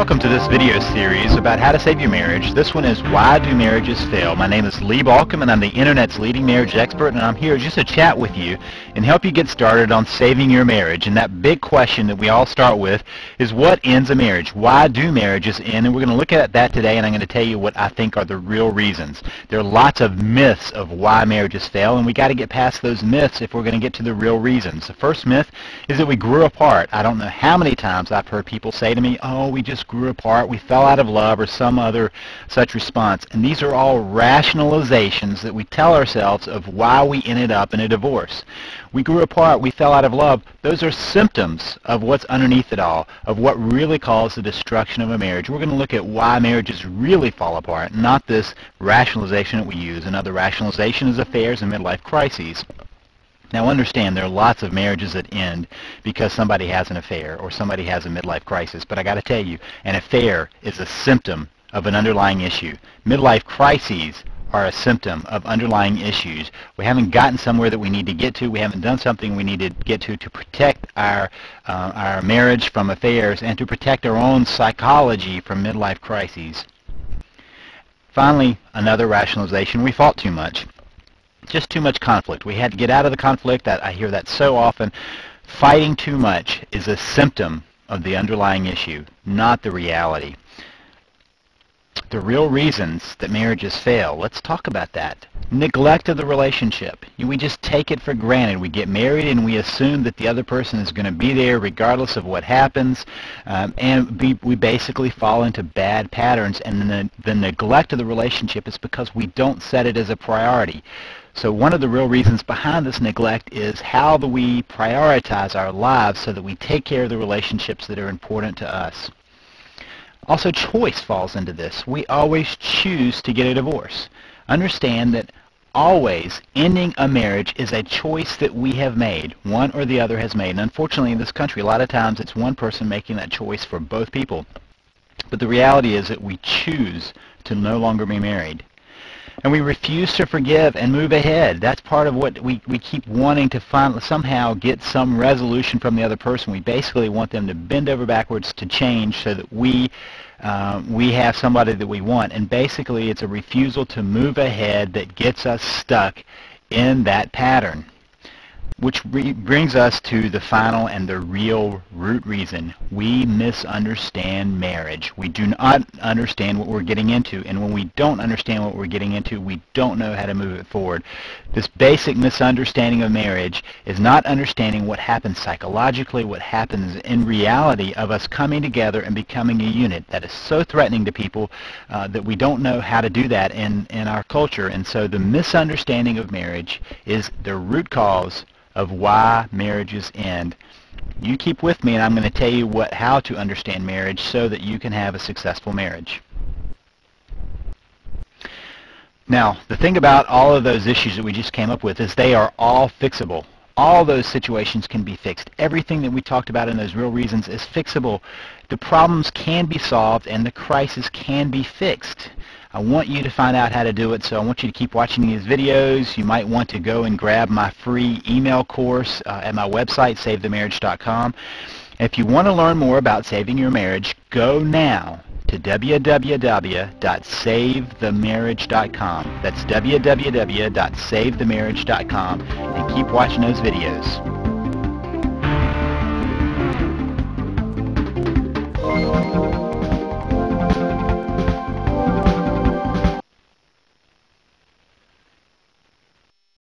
Welcome to this video series about how to save your marriage. This one is Why Do Marriages Fail? My name is Lee Balkum and I'm the internet's leading marriage expert, and I'm here just to chat with you and help you get started on saving your marriage. And that big question that we all start with is, what ends a marriage? Why do marriages end? And we're going to look at that today, and I'm going to tell you what I think are the real reasons. There are lots of myths of why marriages fail, and we got to get past those myths if we're going to get to the real reasons. The first myth is that we grew apart. I don't know how many times I've heard people say to me, oh, we just grew apart, we fell out of love, or some other such response. And these are all rationalizations that we tell ourselves of why we ended up in a divorce. We grew apart, we fell out of love. Those are symptoms of what's underneath it all, of what really caused the destruction of a marriage. We're going to look at why marriages really fall apart, not this rationalization that we use. Another rationalization is affairs and midlife crises. Now understand, there are lots of marriages that end because somebody has an affair or somebody has a midlife crisis. But I got to tell you, an affair is a symptom of an underlying issue. Midlife crises are a symptom of underlying issues. We haven't gotten somewhere that we need to get to. We haven't done something we need to get to protect our marriage from affairs and to protect our own psychology from midlife crises. Finally, another rationalization: we fought too much. Just too much conflict. We had to get out of the conflict. I hear that so often. Fighting too much is a symptom of the underlying issue, not the reality. The real reasons that marriages fail, let's talk about that. Neglect of the relationship. We just take it for granted. We get married and we assume that the other person is going to be there regardless of what happens, and we basically fall into bad patterns. And the neglect of the relationship is because we don't set it as a priority. So one of the real reasons behind this neglect is, how do we prioritize our lives so that we take care of the relationships that are important to us? Also, choice falls into this. We always choose to get a divorce. Understand that always ending a marriage is a choice that we have made. One or the other has made. And unfortunately in this country, a lot of times it's one person making that choice for both people. But the reality is that we choose to no longer be married. And we refuse to forgive and move ahead. That's part of what we keep wanting to somehow get some resolution from the other person. We basically want them to bend over backwards to change so that we have somebody that we want. And basically it's a refusal to move ahead that gets us stuck in that pattern. Which brings us to the final and the real root reason. We misunderstand marriage. We do not understand what we're getting into, and when we don't understand what we're getting into, we don't know how to move it forward. This basic misunderstanding of marriage is not understanding what happens psychologically, what happens in reality of us coming together and becoming a unit. That is so threatening to people that we don't know how to do that in our culture. And so the misunderstanding of marriage is the root cause of why marriages end. You keep with me, and I'm going to tell you how to understand marriage so that you can have a successful marriage. Now, the thing about all of those issues that we just came up with is they are all fixable. All those situations can be fixed. Everything that we talked about in those real reasons is fixable. The problems can be solved and the crisis can be fixed. I want you to find out how to do it, so I want you to keep watching these videos. You might want to go and grab my free email course at my website, SaveTheMarriage.com. If you want to learn more about saving your marriage, go now to www.SaveTheMarriage.com. That's www.SaveTheMarriage.com, and keep watching those videos.